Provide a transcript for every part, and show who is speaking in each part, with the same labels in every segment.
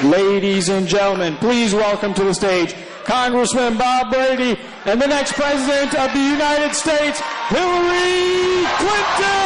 Speaker 1: Ladies and gentlemen, please welcome to the stage Congressman Bob Brady and the next President of the United States, Hillary Clinton!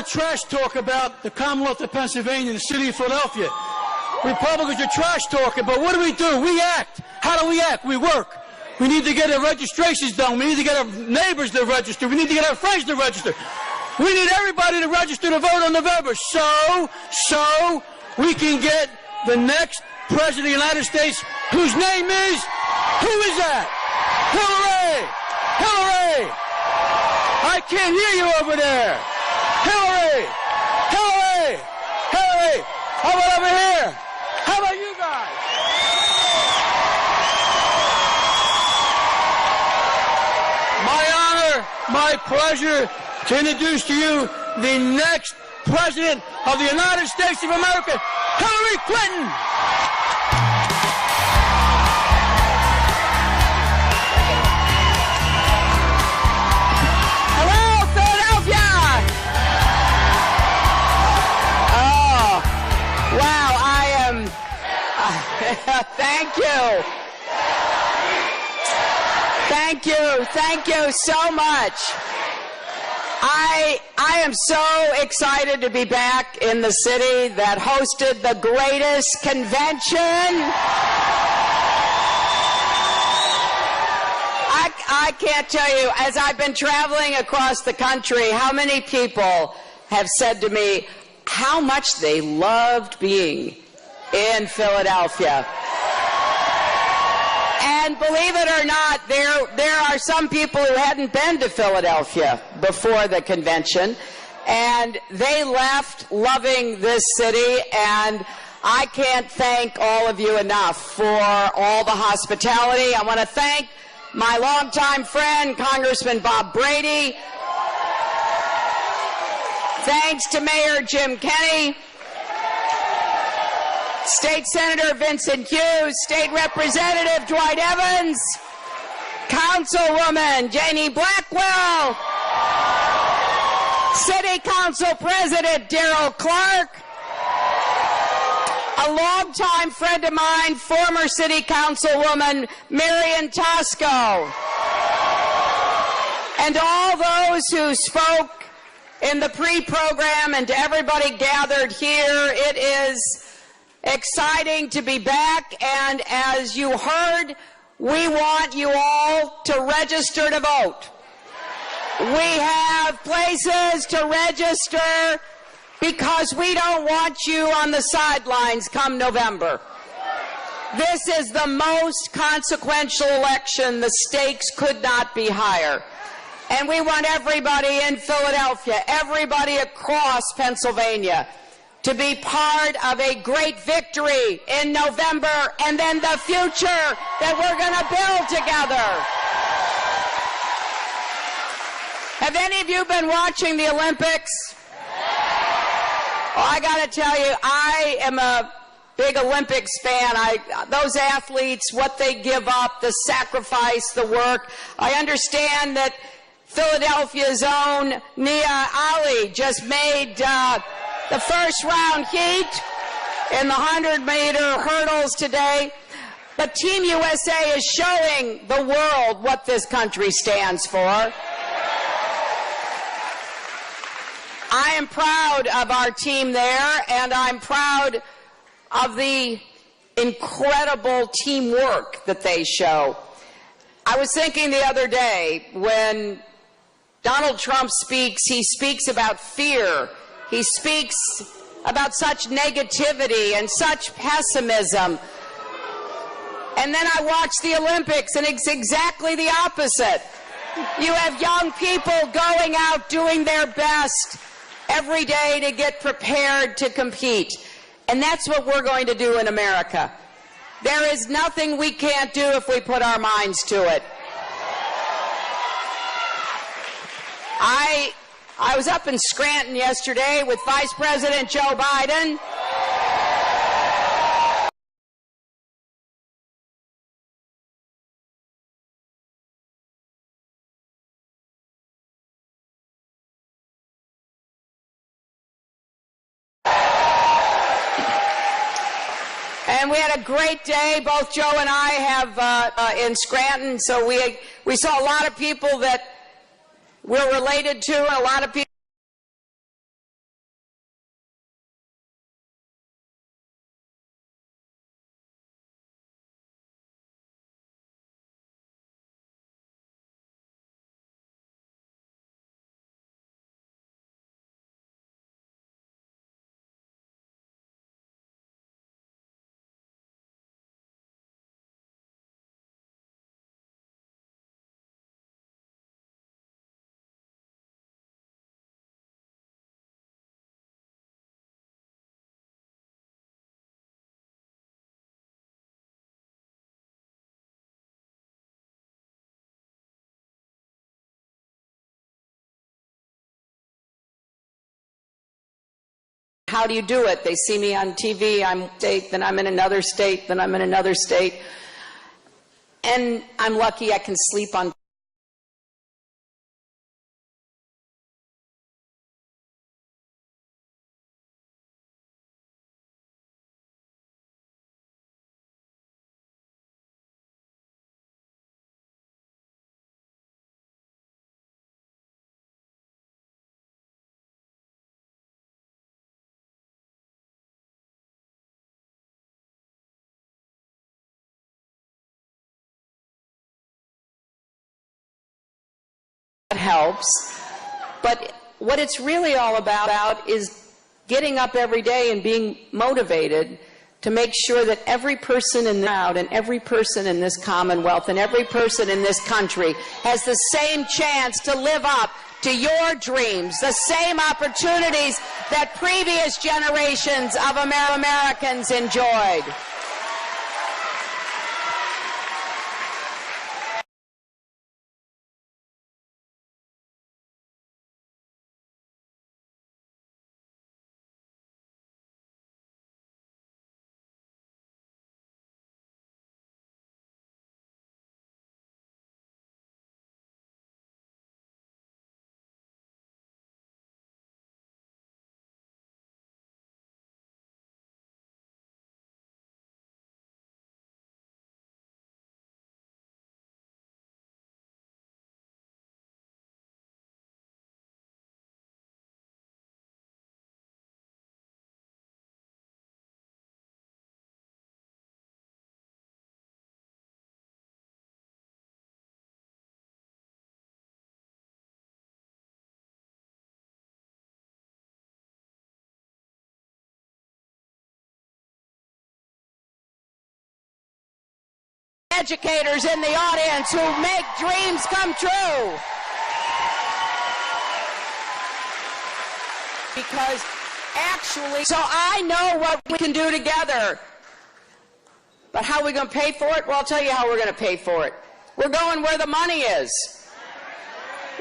Speaker 2: Trash talk about the Commonwealth of Pennsylvania and the city of Philadelphia. Republicans are trash talking, but what do? We act. How do we act? We work. We need to get our registrations done. We need to get our neighbors to register. We need to get our friends to register. We need everybody to register to vote on November so we can get the next President of the United States, whose name is, who is that? Hillary! Hillary! I can't hear you over there. Hillary! Hillary! Hillary! How about over here? How about you guys? My honor, my pleasure to introduce to you the next President of the United States of America, Hillary Clinton!
Speaker 3: Thank you. Thank you. Thank you so much. I am so excited to be back in the city that hosted the greatest convention. I can't tell you, as I've been traveling across the country, how many people have said to me how much they loved being in Philadelphia. And believe it or not, there are some people who hadn't been to Philadelphia before the convention, and they left loving this city, and I can't thank all of you enough for all the hospitality. I want to thank my longtime friend, Congressman Bob Brady. Thanks to Mayor Jim Kenney, State Senator Vincent Hughes, State Representative Dwight Evans, Councilwoman Janie Blackwell, City Council President Darrell Clark, a longtime friend of mine, former City Councilwoman Marion Tosco, and all those who spoke in the pre-program, and to everybody gathered here. It is exciting to be back, and as you heard, we want you all to register to vote. We have places to register because we don't want you on the sidelines come November. This is the most consequential election. The stakes could not be higher. And we want everybody in Philadelphia, everybody across Pennsylvania, to be part of a great victory in November, and then the future that we're going to build together. Have any of you been watching the Olympics? Oh, I got to tell you, I am a big Olympics fan. Those athletes, what they give up, the sacrifice, the work. I understand that Philadelphia's own Nia Ali just made the first round heat in the 100-meter hurdles today. But Team USA is showing the world what this country stands for. I am proud of our team there, and I'm proud of the incredible teamwork that they show. I was thinking the other day when Donald Trump speaks, he speaks about fear. He speaks about such negativity and such pessimism. And then I watch the Olympics, and it's exactly the opposite. You have young people going out doing their best every day to get prepared to compete. And that's what we're going to do in America. There is nothing we can't do if we put our minds to it. I was up in Scranton yesterday with Vice President Joe Biden. And we had a great day. Both Joe and I have in Scranton, so we saw a lot of people that we're related to, and a lot of people how do you do it? They see me on TV, I'm in a state, then I'm in another state, then I'm in another state. And I'm lucky I can sleep on helps, but what it's really all about is getting up every day and being motivated to make sure that every person in the crowd and every person in this Commonwealth and every person in this country has the same chance to live up to your dreams, the same opportunities that previous generations of Americans enjoyed. Educators in the audience who make dreams come true. Because actually, so I know what we can do together. But how are we going to pay for it? Well, I'll tell you how we're going to pay for it. We're going where the money is.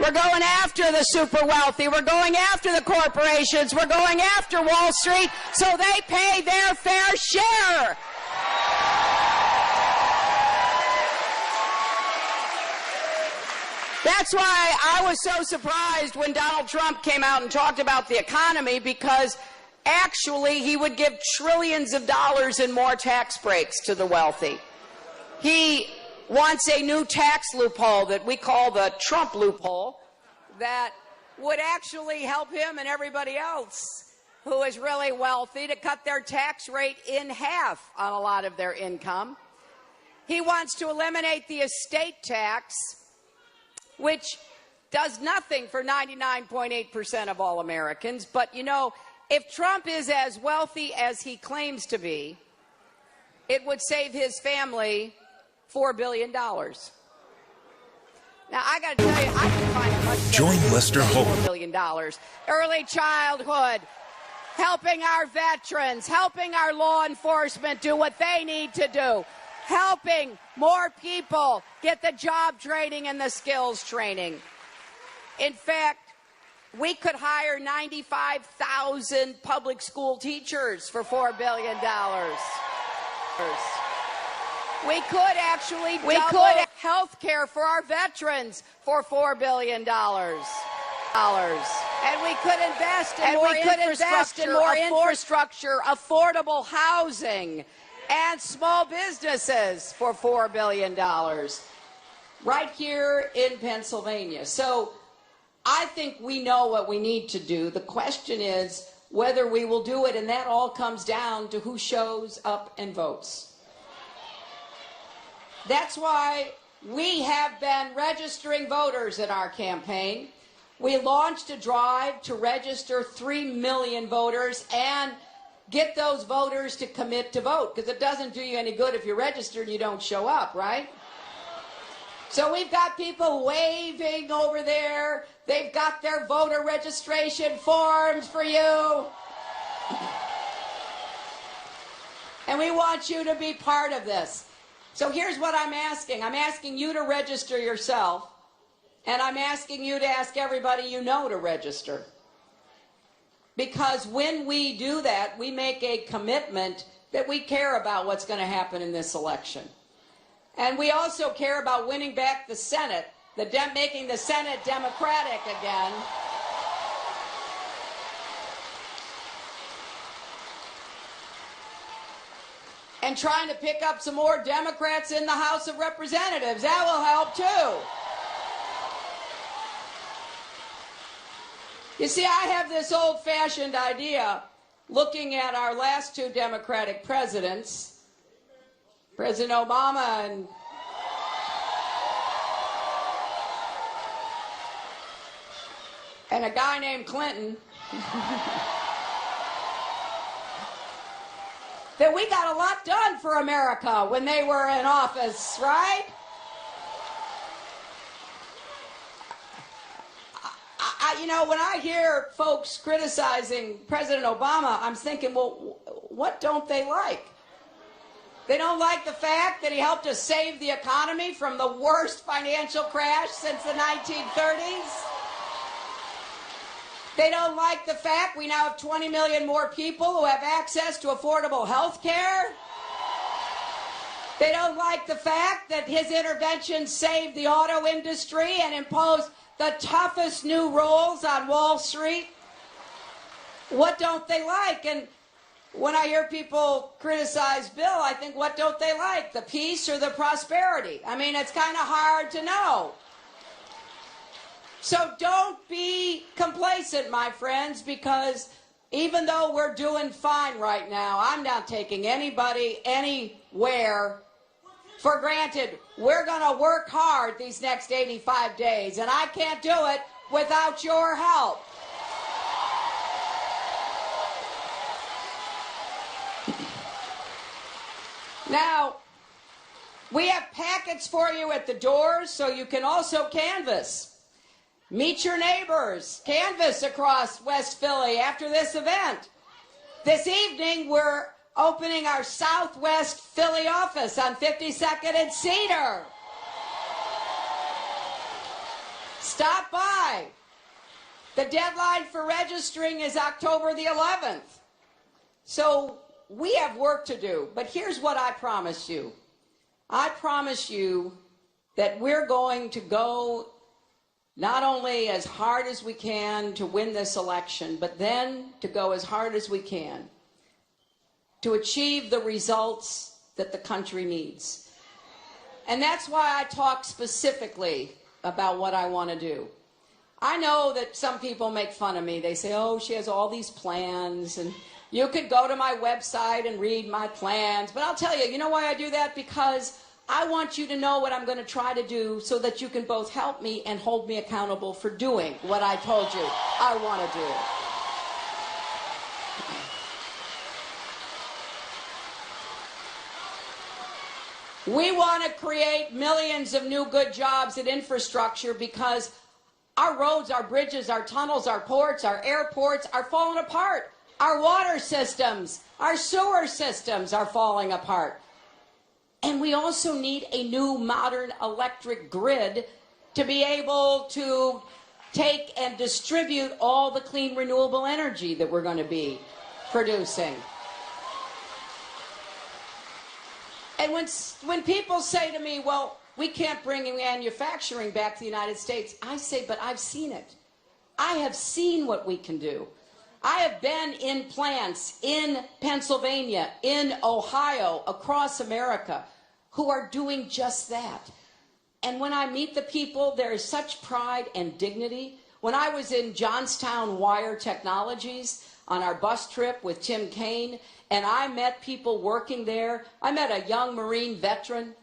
Speaker 3: We're going after the super wealthy. We're going after the corporations. We're going after Wall Street so they pay their fair share. That's why I was so surprised when Donald Trump came out and talked about the economy, because actually he would give trillions of dollars in more tax breaks to the wealthy. He wants a new tax loophole that we call the Trump loophole that would actually help him and everybody else who is really wealthy to cut their tax rate in half on a lot of their income. He wants to eliminate the estate tax, which does nothing for 99.8% of all Americans. But, you know, if Trump is as wealthy as he claims to be, it would save his family $4 billion. Now, I got to tell you, I can find a much better
Speaker 4: Join Lester Holt.
Speaker 3: $4 billion. Early childhood, helping our veterans, helping our law enforcement do what they need to do, helping more people get the job training and the skills training. In fact, we could hire 95,000 public school teachers for $4 billion. We could actually double health care for our veterans for $4 billion. And we could invest in more infrastructure, affordable housing, and small businesses for $4 billion right here in Pennsylvania. So I think we know what we need to do. The question is whether we will do it, and that all comes down to who shows up and votes. That's why we have been registering voters in our campaign. We launched a drive to register 3 million voters and get those voters to commit to vote, because it doesn't do you any good if you're registered and you don't show up, right? So we've got people waving over there. They've got their voter registration forms for you. And we want you to be part of this. So here's what I'm asking. I'm asking you to register yourself, and I'm asking you to ask everybody you know to register. Because when we do that, we make a commitment that we care about what's going to happen in this election. And we also care about winning back the Senate, making the Senate Democratic again. And trying to pick up some more Democrats in the House of Representatives. That will help too. You see, I have this old-fashioned idea, looking at our last two Democratic presidents, President Obama and a guy named Clinton, that we got a lot done for America when they were in office, right? You know, when I hear folks criticizing President Obama, I'm thinking, well, what don't they like? They don't like the fact that he helped us save the economy from the worst financial crash since the 1930s. They don't like the fact we now have 20 million more people who have access to affordable health care. They don't like the fact that his intervention saved the auto industry and imposed the toughest new rules on Wall Street. What don't they like? And when I hear people criticize Bill, I think, what don't they like? The peace or the prosperity? I mean, it's kind of hard to know. So don't be complacent, my friends, because even though we're doing fine right now, I'm not taking anybody anywhere for granted. We're going to work hard these next 85 days, and I can't do it without your help. Now, we have packets for you at the doors, so you can also canvass. Meet your neighbors, canvass across West Philly after this event. This evening, we're opening our Southwest Philly office on 52nd and Cedar. Stop by. The deadline for registering is October the 11th. So we have work to do, but here's what I promise you. I promise you that we're going to go not only as hard as we can to win this election, but then to go as hard as we can to achieve the results that the country needs. And that's why I talk specifically about what I want to do. I know that some people make fun of me. They say, oh, she has all these plans, and you could go to my website and read my plans. But I'll tell you, you know why I do that? Because I want you to know what I'm going to try to do so that you can both help me and hold me accountable for doing what I told you I want to do. We want to create millions of new good jobs and infrastructure because our roads, our bridges, our tunnels, our ports, our airports are falling apart. Our water systems, our sewer systems are falling apart. And we also need a new modern electric grid to be able to take and distribute all the clean renewable energy that we're going to be producing. And when people say to me, well, we can't bring manufacturing back to the United States, I say, but I've seen it. I have seen what we can do. I have been in plants in Pennsylvania, in Ohio, across America, who are doing just that. And when I meet the people, there is such pride and dignity. When I was in Johnstown Wire Technologies on our bus trip with Tim Kaine, and I met people working there, I met a young Marine veteran.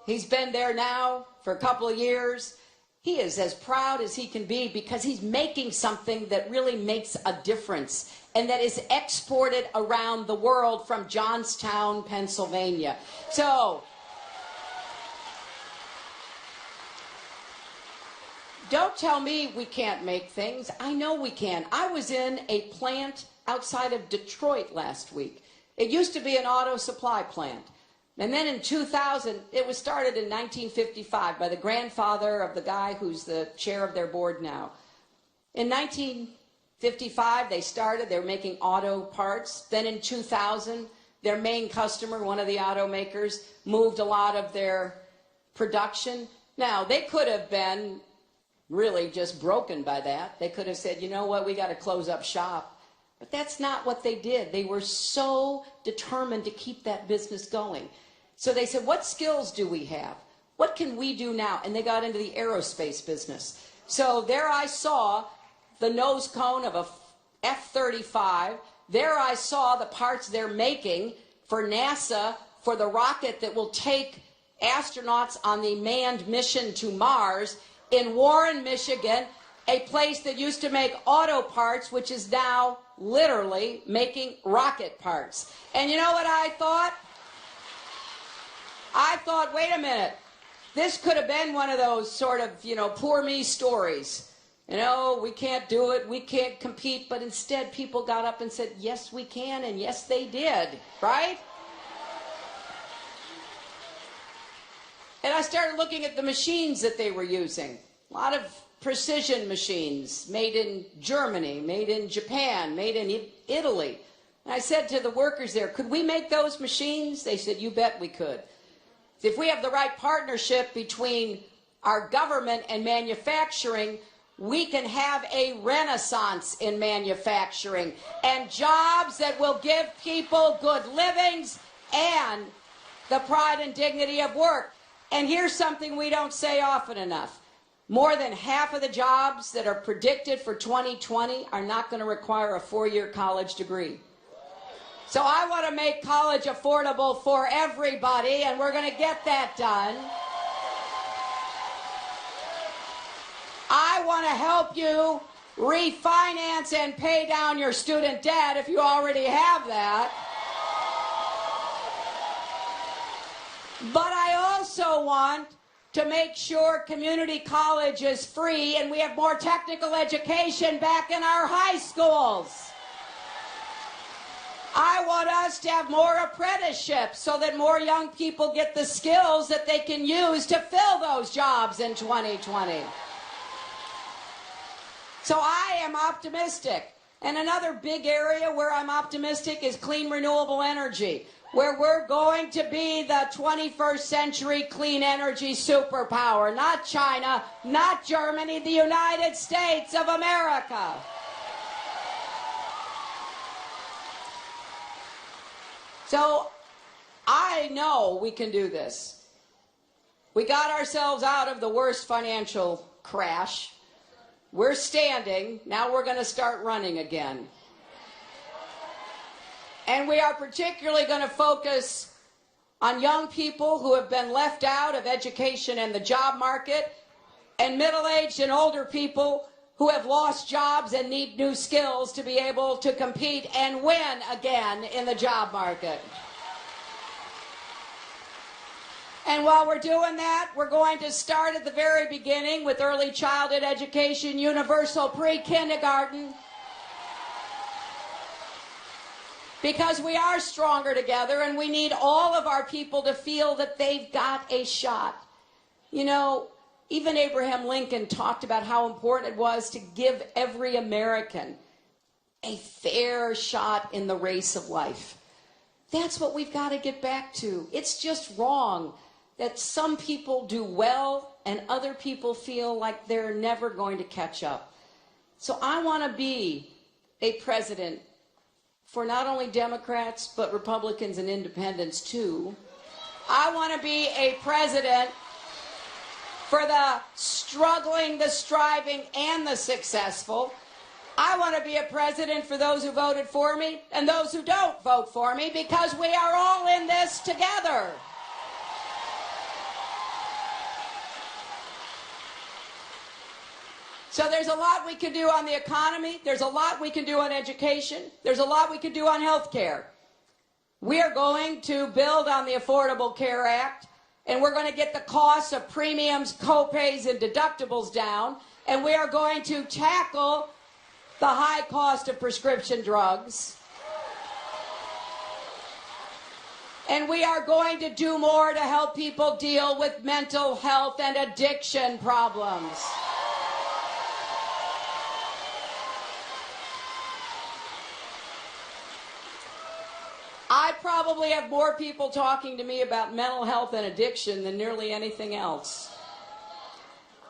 Speaker 3: He's been there now for a couple of years. He is as proud as he can be because he's making something that really makes a difference and that is exported around the world from Johnstown, Pennsylvania. So, don't tell me we can't make things. I know we can. I was in a plant outside of Detroit last week. It used to be an auto supply plant. And then in 2000, it was started in 1955 by the grandfather of the guy who's the chair of their board now. In 1955, they started. They were making auto parts. Then in 2000, their main customer, one of the automakers, moved a lot of their production. Now, they could have been really just broken by that. They could have said, you know what, we got to close up shop. But that's not what they did. They were so determined to keep that business going. So they said, what skills do we have? What can we do now? And they got into the aerospace business. So there I saw the nose cone of a F-35. There I saw the parts they're making for NASA for the rocket that will take astronauts on the manned mission to Mars in Warren, Michigan, a place that used to make auto parts, which is now literally making rocket parts. And you know what I thought? I thought, wait a minute, this could have been one of those sort of, poor me stories. We can't do it, we can't compete, but instead people got up and said, yes, we can, and yes, they did, right? And I started looking at the machines that they were using. A lot of precision machines made in Germany, made in Japan, made in Italy. And I said to the workers there, could we make those machines? They said, you bet we could. If we have the right partnership between our government and manufacturing, we can have a renaissance in manufacturing and jobs that will give people good livings and the pride and dignity of work. And here's something we don't say often enough. More than half of the jobs that are predicted for 2020 are not going to require a 4-year college degree. So I want to make college affordable for everybody, and we're going to get that done. I want to help you refinance and pay down your student debt if you already have that. But I also want to make sure community college is free and we have more technical education back in our high schools. I want us to have more apprenticeships so that more young people get the skills that they can use to fill those jobs in 2020. So I am optimistic. And another big area where I'm optimistic is clean renewable energy, where we're going to be the 21st century clean energy superpower. Not China, not Germany, the United States of America. So I know we can do this. We got ourselves out of the worst financial crash. We're standing. Now we're going to start running again. And we are particularly going to focus on young people who have been left out of education and the job market, and middle-aged and older people who have lost jobs and need new skills to be able to compete and win again in the job market. And while we're doing that, we're going to start at the very beginning with early childhood education, universal pre-kindergarten, because we are stronger together and we need all of our people to feel that they've got a shot. You know, even Abraham Lincoln talked about how important it was to give every American a fair shot in the race of life. That's what we've got to get back to. It's just wrong that some people do well and other people feel like they're never going to catch up. So I want to be a president for not only Democrats, but Republicans and independents too. I want to be a president for the struggling, the striving, and the successful. I want to be a president for those who voted for me and those who don't vote for me, because we are all in this together. So there's a lot we can do on the economy. There's a lot we can do on education. There's a lot we can do on health care. We are going to build on the Affordable Care Act, and we're going to get the costs of premiums, co-pays, and deductibles down, and we are going to tackle the high cost of prescription drugs. And we are going to do more to help people deal with mental health and addiction problems. I probably have more people talking to me about mental health and addiction than nearly anything else.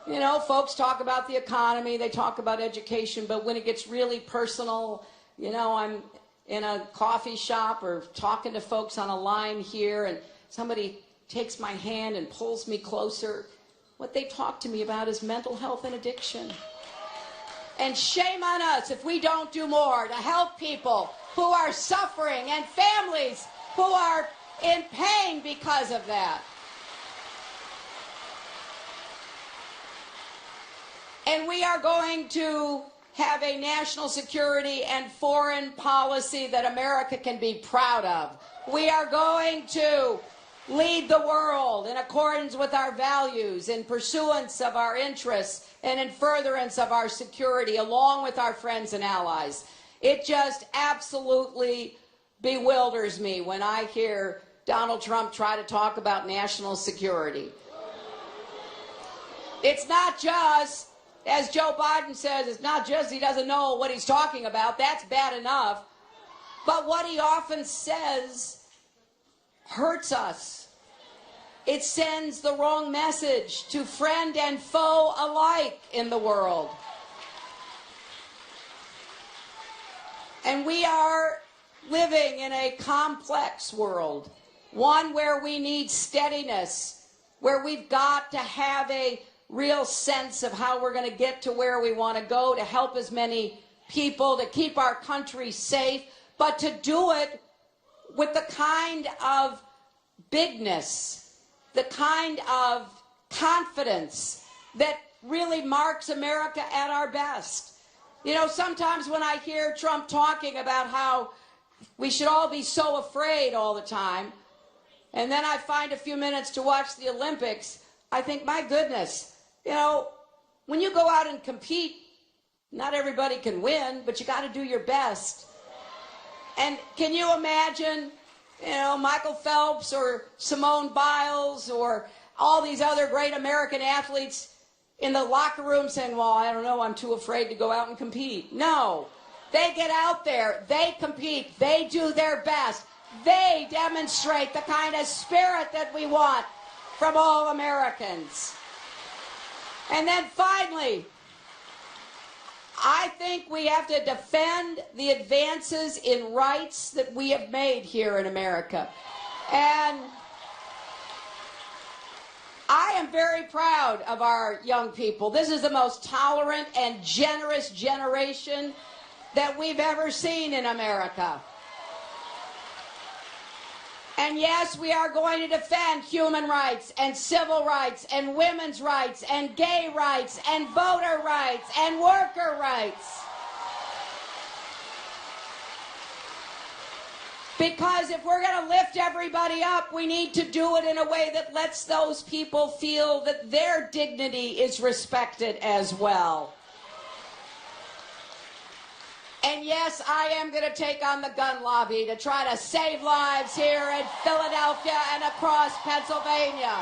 Speaker 3: You know, folks talk about the economy, they talk about education, but when it gets really personal, you know, I'm in a coffee shop or talking to folks on a line here and somebody takes my hand and pulls me closer. What they talk to me about is mental health and addiction. And shame on us if we don't do more to help people who are suffering and families who are in pain because of that. And we are going to have a national security and foreign policy that America can be proud of. We are going to lead the world in accordance with our values, in pursuance of our interests, and in furtherance of our security, along with our friends and allies. It just absolutely bewilders me when I hear Donald Trump try to talk about national security. It's not just, as Joe Biden says, it's not just he doesn't know what he's talking about. That's bad enough. But what he often says hurts us. It sends the wrong message to friend and foe alike in the world. And we are living in a complex world, one where we need steadiness, where we've got to have a real sense of how we're going to get to where we want to go to help as many people, to keep our country safe, but to do it with the kind of bigness, the kind of confidence that really marks America at our best. You know, sometimes when I hear Trump talking about how we should all be so afraid all the time, and then I find a few minutes to watch the Olympics, I think, my goodness, you know, when you go out and compete, not everybody can win, but you got to do your best. And can you imagine, you know, Michael Phelps or Simone Biles or all these other great American athletes in the locker room saying, well, I don't know, I'm too afraid to go out and compete. No, they get out there, they compete, they do their best, they demonstrate the kind of spirit that we want from all Americans. And then finally, I think we have to defend the advances in rights that we have made here in America. And I am very proud of our young people. This is the most tolerant and generous generation that we've ever seen in America. And yes, we are going to defend human rights and civil rights and women's rights and gay rights and voter rights and worker rights. Because if we're going to lift everybody up, we need to do it in a way that lets those people feel that their dignity is respected as well. And yes, I am going to take on the gun lobby to try to save lives here in Philadelphia and across Pennsylvania.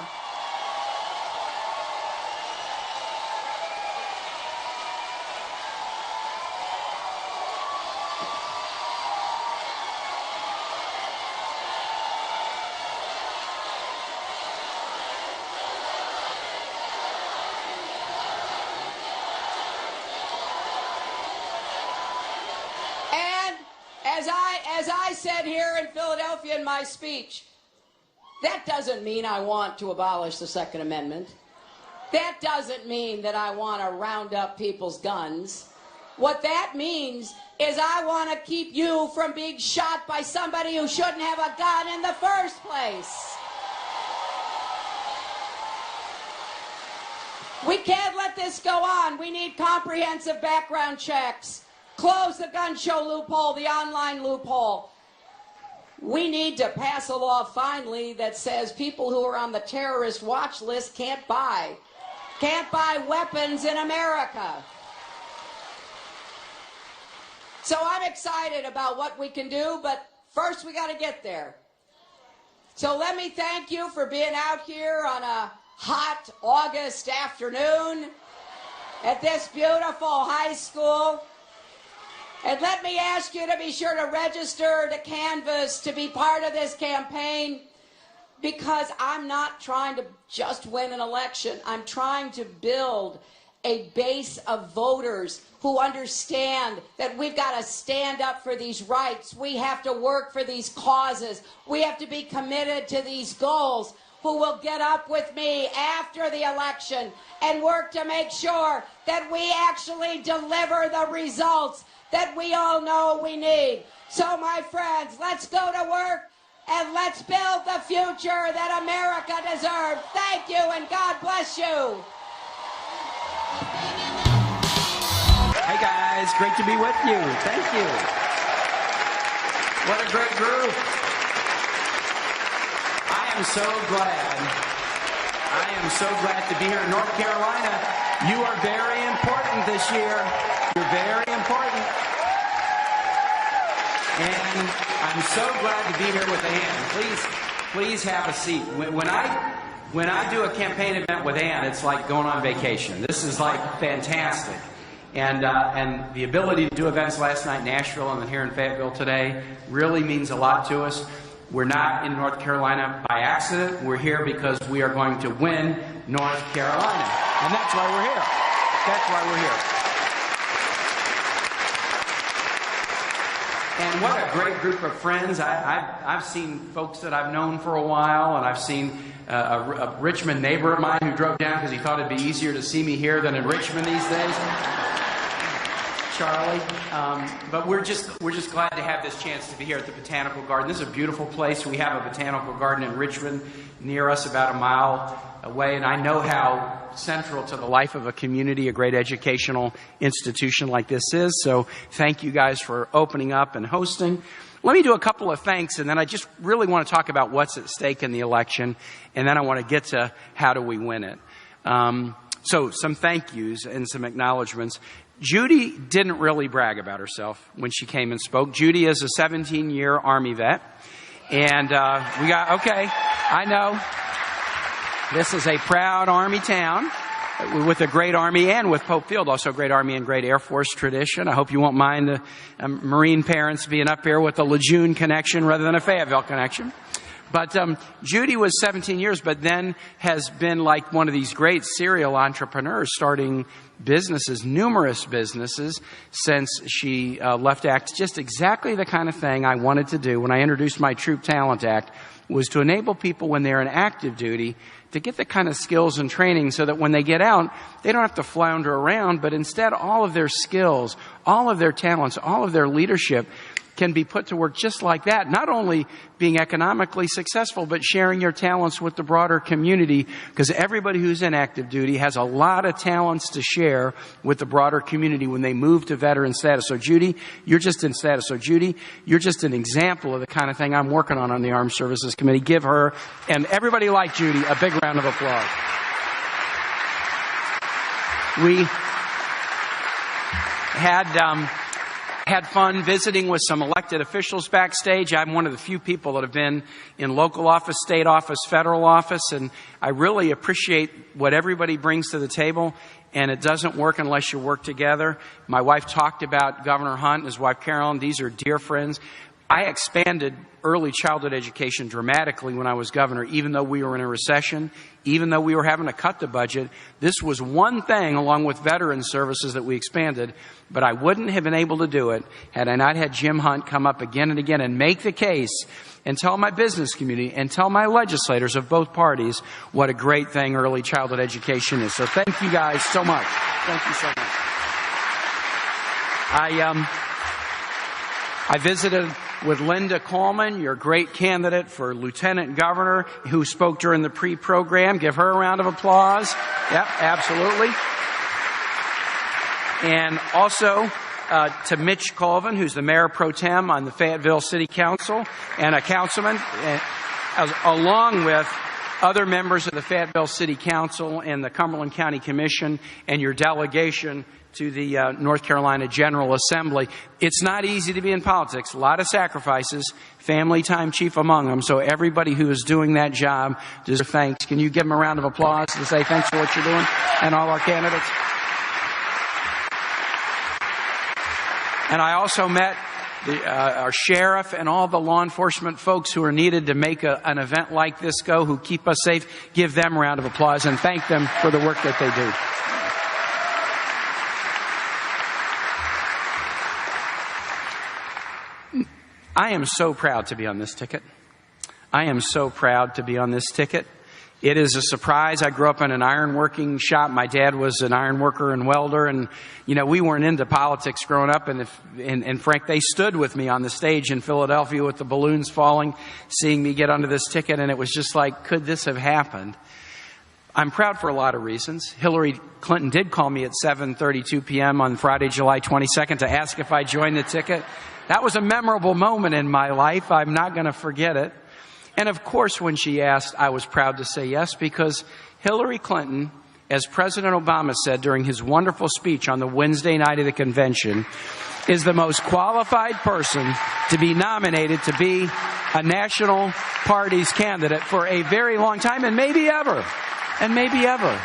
Speaker 3: As I said here in Philadelphia in my speech, that doesn't mean I want to abolish the Second Amendment. That doesn't mean that I want to round up people's guns. What that means is I want to keep you from being shot by somebody who shouldn't have a gun in the first place. We can't let this go on. We need comprehensive background checks. Close the gun show loophole, the online loophole. We need to pass a law finally that says people who are on the terrorist watch list can't buy weapons in America. So I'm excited about what we can do, but first we got to get there. So let me thank you for being out here on a hot August afternoon at this beautiful high school. And let me ask you to be sure to register to canvass to be part of this campaign, because I'm not trying to just win an election. I'm trying to build a base of voters who understand that we've got to stand up for these rights. We have to work for these causes. We have to be committed to these goals, who will get up with me after the election and work to make sure that we actually deliver the results that we all know we need. So, my friends, let's go to work and let's build the future that America deserves. Thank you, and God bless you.
Speaker 4: Hey guys, great to be with you. Thank you. What a great group. I am so glad to be here in North Carolina. You are very important this year. You're very important. And I'm so glad to be here with Ann. Please have a seat. When I do a campaign event with Ann, it's like going on vacation. This is like fantastic. And the ability to do events last night in Nashville and then here in Fayetteville today really means a lot to us. We're not in North Carolina by accident. We're here because we are going to win North Carolina. And that's why we're here. That's why we're here. And what a great group of friends. I've seen folks that I've known for a while, and I've seen a Richmond neighbor of mine who drove down because he thought it'd be easier to see me here than in Richmond these days. Charlie. But we're just glad to have this chance to be here at the Botanical Garden. This is a beautiful place. We have a botanical garden in Richmond near us, about a mile away, and I know how central to the life of a community a great educational institution like this is. So thank you guys for opening up and hosting. Let me do a couple of thanks, and then I just really want to talk about what's at stake in the election, and then I want to get to how do we win it. So some thank yous and some acknowledgments. Judy didn't really brag about herself when she came and spoke. Judy is a 17-year Army vet. And I know. This is a proud Army town with a great Army and with Pope Field, also a great Army and great Air Force tradition. I hope you won't mind the Marine parents being up here with a Lejeune connection rather than a Fayetteville connection. But Judy was 17 years, but then has been like one of these great serial entrepreneurs, starting businesses, numerous businesses, since she left ACT. Just exactly the kind of thing I wanted to do when I introduced my Troop Talent Act, was to enable people when they're in active duty to get the kind of skills and training so that when they get out, they don't have to flounder around, but instead all of their skills, all of their talents, all of their leadership can be put to work just like that, not only being economically successful, but sharing your talents with the broader community, because everybody who's in active duty has a lot of talents to share with the broader community when they move to veteran status. So Judy, you're just in status. So Judy, you're just an example of the kind of thing I'm working on the Armed Services Committee. Give her and everybody like Judy a big round of applause. We had fun visiting with some elected officials backstage. I'm one of the few people that have been in local office, state office, federal office, and I really appreciate what everybody brings to the table, and it doesn't work unless you work together. My wife talked about Governor Hunt and his wife Carolyn. These are dear friends. I expanded early childhood education dramatically when I was governor, even though we were in a recession, even though we were having to cut the budget. This was one thing, along with veteran services, that we expanded, but I wouldn't have been able to do it had I not had Jim Hunt come up again and again and make the case and tell my business community and tell my legislators of both parties what a great thing early childhood education is. So thank you guys so much. Thank you so much. I visited with Linda Coleman, your great candidate for lieutenant governor, who spoke during the pre-program. Give her a round of applause. Yep, absolutely. And also to Mitch Colvin, who's the mayor pro tem on the Fayetteville City Council, and a councilman, along with other members of the Fayetteville City Council and the Cumberland County Commission and your delegation to the North Carolina General Assembly. It's not easy to be in politics. A lot of sacrifices, family time chief among them. So everybody who is doing that job deserves thanks. Can you give them a round of applause to say thanks for what you're doing, and all our candidates? And I also met our sheriff and all the law enforcement folks who are needed to make an event like this go, who keep us safe. Give them a round of applause and thank them for the work that they do. I am so proud to be on this ticket. I am so proud to be on this ticket. It is a surprise. I grew up in an ironworking shop. My dad was an ironworker and welder, and we weren't into politics growing up. And Frank, they stood with me on the stage in Philadelphia with the balloons falling, seeing me get onto this ticket, and it was just like, could this have happened? I'm proud for a lot of reasons. Hillary Clinton did call me at 7:32 p.m. on Friday, July 22nd, to ask if I joined the ticket. That was a memorable moment in my life. I'm not going to forget it. And of course, when she asked, I was proud to say yes, because Hillary Clinton, as President Obama said during his wonderful speech on the Wednesday night of the convention, is the most qualified person to be nominated to be a national party's candidate for a very long time, and maybe ever. And maybe ever.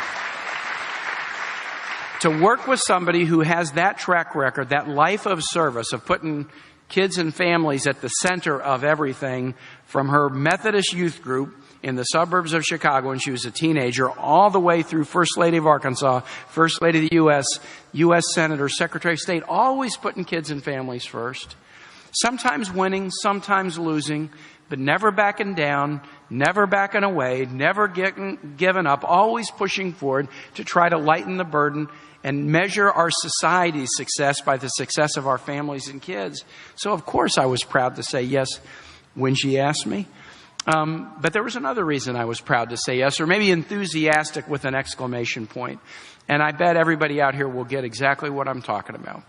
Speaker 4: To work with somebody who has that track record, that life of service, of putting kids and families at the center of everything, from her Methodist youth group in the suburbs of Chicago when she was a teenager, all the way through First Lady of Arkansas, First Lady of the U.S. Senator, Secretary of State, always putting kids and families first. Sometimes winning, sometimes losing, but never backing down, never backing away, never giving up, always pushing forward to try to lighten the burden and measure our society's success by the success of our families and kids. So, of course, I was proud to say yes when she asked me. But there was another reason I was proud to say yes, or maybe enthusiastic with an exclamation point. And I bet everybody out here will get exactly what I'm talking about.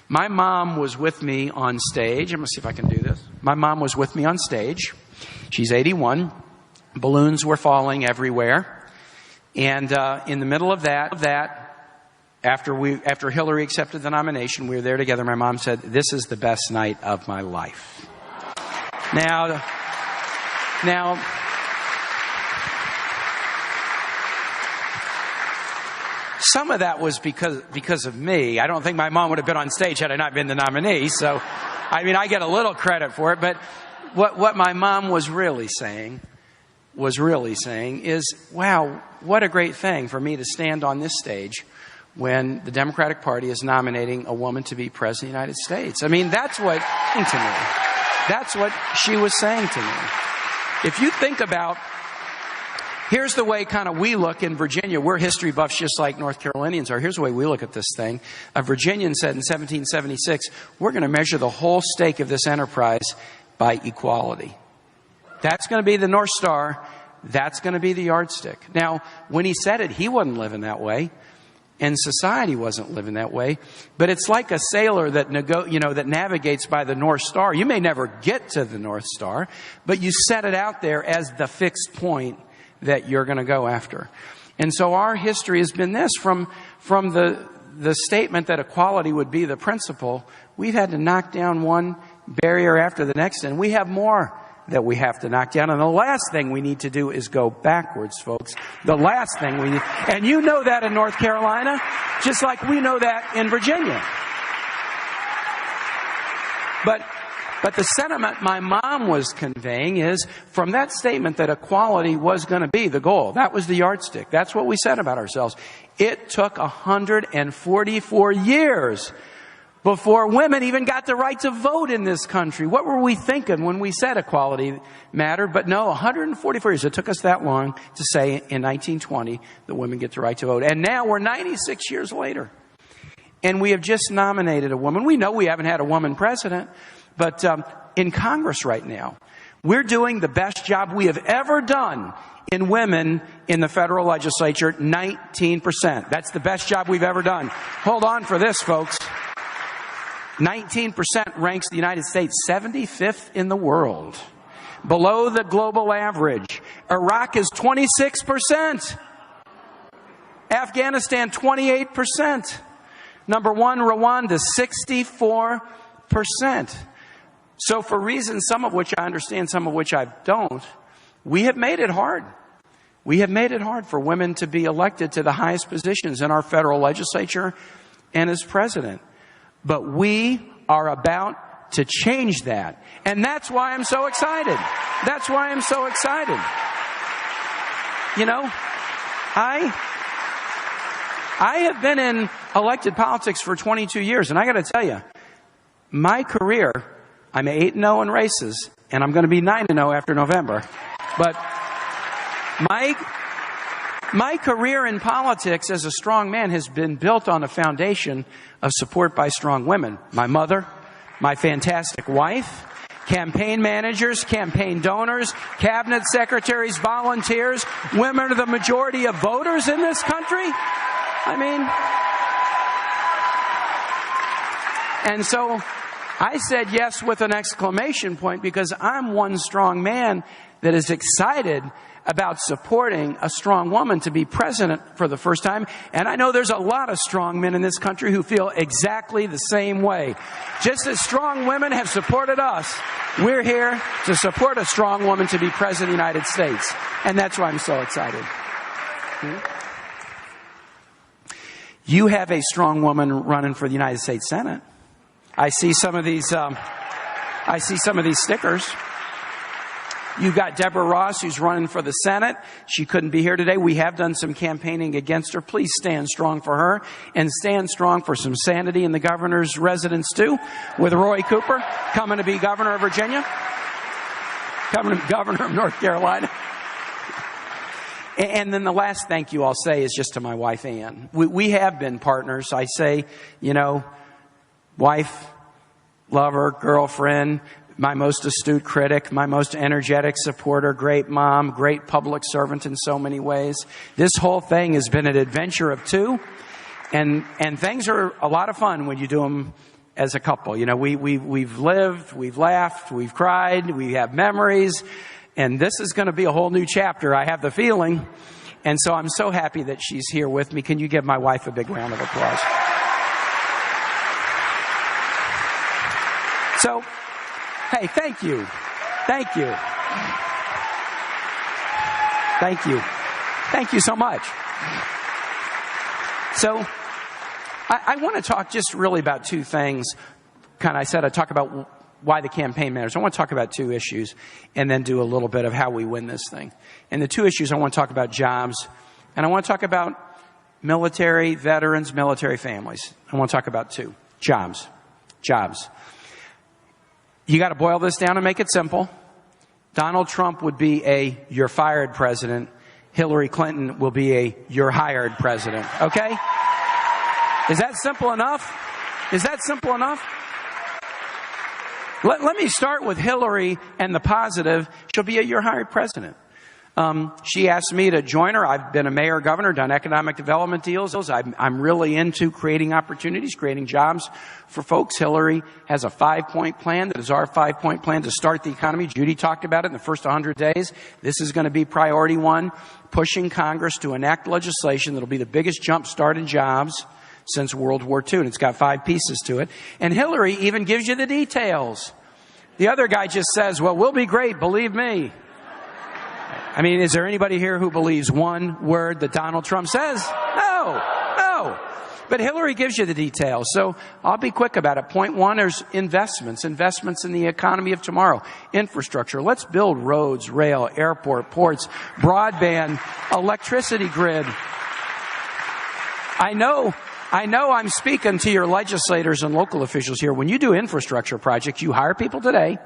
Speaker 4: My mom was with me on stage. I'm going to see if I can do this. My mom was with me on stage. She's 81. Balloons were falling everywhere. And in the middle of that, after Hillary accepted the nomination, we were there together. My mom said, "This is the best night of my life." Now, some of that was because of me. I don't think my mom would have been on stage had I not been the nominee. So, I get a little credit for it. But what my mom was really saying is, wow, what a great thing for me to stand on this stage when the Democratic Party is nominating a woman to be President of the United States. That's what she was saying to me. If you think about Here's the way kind of we look in Virginia. We're history buffs just like North Carolinians are. Here's the way we look at this thing. A Virginian said in 1776, we're going to measure the whole stake of this enterprise by equality. That's going to be the North Star. That's going to be the yardstick. Now, when he said it, he wasn't living that way. And society wasn't living that way. But it's like a sailor that that navigates by the North Star. You may never get to the North Star, but you set it out there as the fixed point that you're going to go after. And so our history has been this. From the statement that equality would be the principle, we've had to knock down one barrier after the next, and we have more that we have to knock down. And the last thing we need to do is go backwards, folks. The last thing we need, and you know that in North Carolina, just like we know that in Virginia. But the sentiment my mom was conveying is from that statement that equality was going to be the goal. That was the yardstick. That's what we said about ourselves. It took 144 years before women even got the right to vote in this country. What were we thinking when we said equality mattered? But no, 144 years. It took us that long to say in 1920 that women get the right to vote. And now we're 96 years later. And we have just nominated a woman. We know we haven't had a woman president. But in Congress right now, we're doing the best job we have ever done in women in the federal legislature, 19%. That's the best job we've ever done. Hold on for this, folks. 19% ranks the United States 75th in the world, below the global average. Iraq is 26%. Afghanistan, 28%. Number one, Rwanda, 64%. So for reasons, some of which I understand, some of which I don't, we have made it hard. We have made it hard for women to be elected to the highest positions in our federal legislature and as president. But we are about to change that. And that's why I'm so excited. That's why I'm so excited. You know, I have been in elected politics for 22 years, and I got to tell you, my career, I'm 8-0 in races, and I'm going to be 9-0 after November. But my career in politics as a strong man has been built on a foundation of support by strong women. My mother, my fantastic wife, campaign managers, campaign donors, cabinet secretaries, volunteers. Women are the majority of voters in this country. I mean, and so I said yes with an exclamation point because I'm one strong man that is excited about supporting a strong woman to be president for the first time. And I know there's a lot of strong men in this country who feel exactly the same way. Just as strong women have supported us, we're here to support a strong woman to be president of the United States. And that's why I'm so excited. You have a strong woman running for the United States Senate. I see some of these stickers. You've got Deborah Ross, who's running for the Senate. She couldn't be here today. We have done some campaigning against her. Please stand strong for her and stand strong for some sanity in the governor's residence too, with Roy Cooper coming to be governor of Virginia, coming to be governor of North Carolina. And then the last thank you I'll say is just to my wife, Ann. We have been partners. I say, you know, wife, lover, girlfriend, my most astute critic, my most energetic supporter, great mom, great public servant in so many ways. This whole thing has been an adventure of two, and things are a lot of fun when you do them as a couple. You know, we've lived, we've laughed, we've cried, we have memories, and this is going to be a whole new chapter, I have the feeling. And so I'm so happy that she's here with me. Can you give my wife a big round of applause? So, hey, thank you. Thank you. Thank you. Thank you so much. So, I want to talk just really about two things. I said I'd talk about why the campaign matters. I want to talk about two issues and then do a little bit of how we win this thing. And the two issues, I want to talk about jobs, and I want to talk about military veterans, military families. I want to talk about two. Jobs. You got to boil this down and make it simple. Donald Trump would be a you're fired president, Hillary Clinton will be a you're hired president. Okay? Is that simple enough? Is that simple enough? Let me start with Hillary and the positive. She'll be a you're hired president. She asked me to join her. I've been a mayor, governor, done economic development deals. I'm really into creating opportunities, creating jobs for folks. Hillary has a 5-point plan that is our 5-point plan to start the economy. Judy talked about it in the first 100 days. This is going to be priority one, pushing Congress to enact legislation that'll be the biggest jump start in jobs since World War II. And it's got 5 pieces to it. And Hillary even gives you the details. The other guy just says, well, we'll be great, believe me. I mean, is there anybody here who believes one word that Donald Trump says? No. But Hillary gives you the details. So I'll be quick about it. Point one is investments in the economy of tomorrow. Infrastructure. Let's build roads, rail, airport, ports, broadband, electricity grid. I know I'm speaking to your legislators and local officials here. When you do infrastructure projects, you hire people today.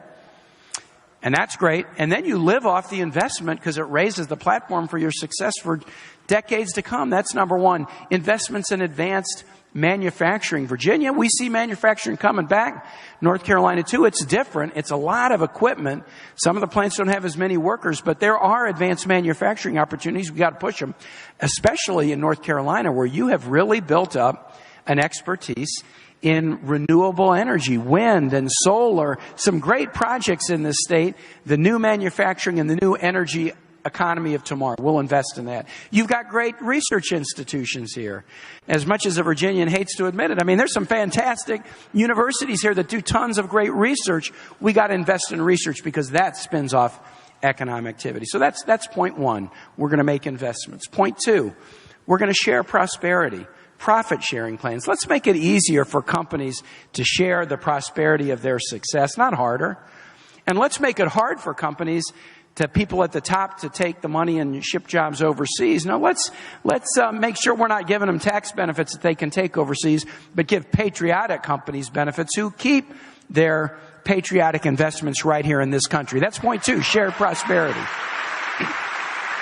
Speaker 4: And that's great. And then you live off the investment because it raises the platform for your success for decades to come. That's number one. Investments in advanced manufacturing. Virginia, we see manufacturing coming back. North Carolina, too. It's different. It's a lot of equipment. Some of the plants don't have as many workers, but there are advanced manufacturing opportunities. We got to push them, especially in North Carolina, where you have really built up an expertise in renewable energy, wind and solar, some great projects in this state, the new manufacturing and the new energy economy of tomorrow. We'll invest in that. You've got great research institutions here. As much as a Virginian hates to admit it, I mean, there's some fantastic universities here that do tons of great research. We got to invest in research because that spins off economic activity. So that's point one. We're going to make investments. Point two, we're going to share prosperity. Profit sharing plans. Let's make it easier for companies to share the prosperity of their success, not harder. And let's make it hard for companies, to people at the top, to take the money and ship jobs overseas. No, let's make sure we're not giving them tax benefits that they can take overseas, but give patriotic companies benefits who keep their patriotic investments right here in this country. That's point two, shared prosperity.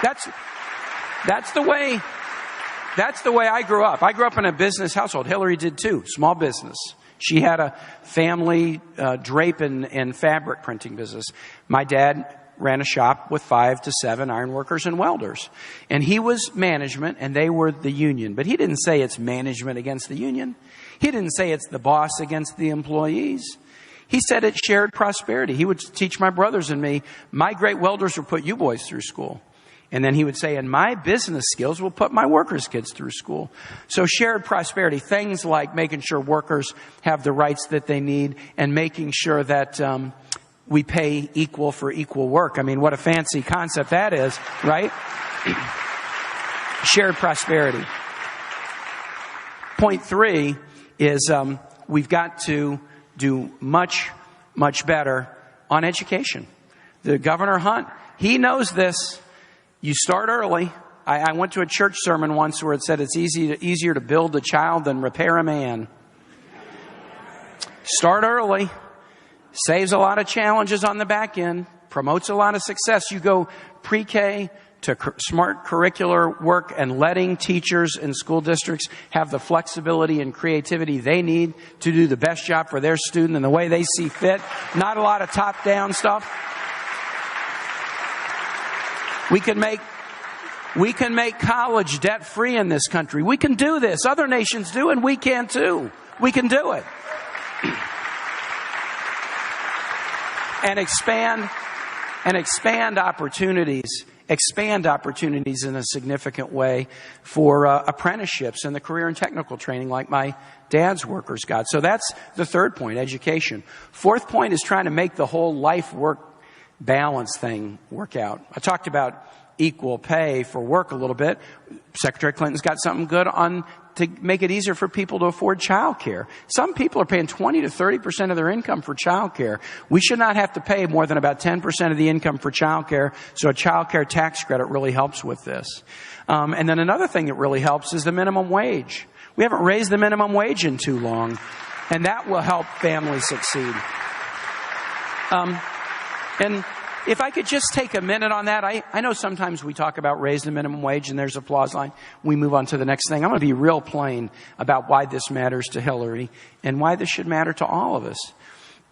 Speaker 4: That's the way I grew up. I grew up in a business household. Hillary did too. Small business. She had a family drape and fabric printing business. My dad ran a shop with 5 to 7 ironworkers and welders. And he was management and they were the union. But he didn't say it's management against the union. He didn't say it's the boss against the employees. He said it's shared prosperity. He would teach my brothers and me, my great welders will put you boys through school. And then he would say, and my business skills will put my workers' kids through school. So shared prosperity, things like making sure workers have the rights that they need and making sure that we pay equal for equal work. I mean, what a fancy concept that is, right? Shared prosperity. Point three is we've got to do much, much better on education. The Governor Hunt, he knows this. You start early. I went to a church sermon once where it said it's easier to build a child than repair a man. Start early. Saves a lot of challenges on the back end. Promotes a lot of success. You go pre-K to smart curricular work and letting teachers in school districts have the flexibility and creativity they need to do the best job for their student in the way they see fit. Not a lot of top-down stuff. We can make college debt-free in this country. We can do this. Other nations do, and we can too. We can do it. And expand opportunities in a significant way for apprenticeships and the career and technical training like my dad's workers got. So that's the third point, education. Fourth point is trying to make the whole life-work balance thing work out. I talked about equal pay for work a little bit. Secretary Clinton's got something good on to make it easier for people to afford child care. Some people are paying 20 to 30% of their income for child care. We should not have to pay more than about 10% of the income for child care. So a child care tax credit really helps with this. And then another thing that really helps is the minimum wage. We haven't raised the minimum wage in too long, and that will help families succeed. And if I could just take a minute on that. I know sometimes we talk about raising the minimum wage and there's applause line. We move on to the next thing. I'm going to be real plain about why this matters to Hillary and why this should matter to all of us.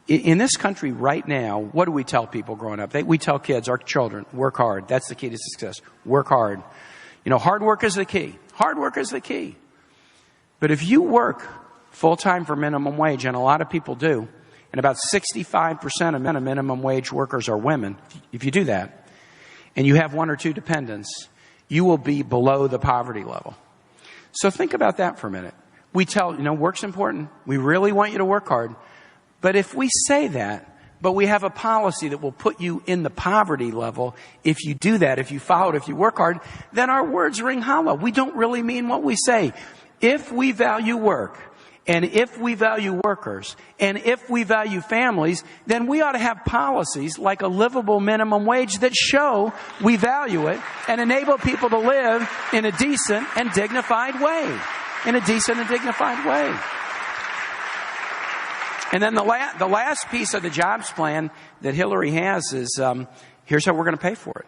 Speaker 4: In this country right now, what do we tell people growing up? We tell kids, our children, work hard. That's the key to success. Work hard. You know, hard work is the key. Hard work is the key. But if you work full-time for minimum wage, and a lot of people do, and about 65% of minimum wage workers are women, if you do that, and you have one or two dependents, you will be below the poverty level. So think about that for a minute. We tell, you know, work's important. We really want you to work hard. But if we say that, but we have a policy that will put you in the poverty level, if you do that, if you follow it, if you work hard, then our words ring hollow. We don't really mean what we say. If we value work, and if we value workers, and if we value families, then we ought to have policies like a livable minimum wage that show we value it and enable people to live in a decent and dignified way. In a decent and dignified way. And then the last piece of the jobs plan that Hillary has is, here's how we're going to pay for it.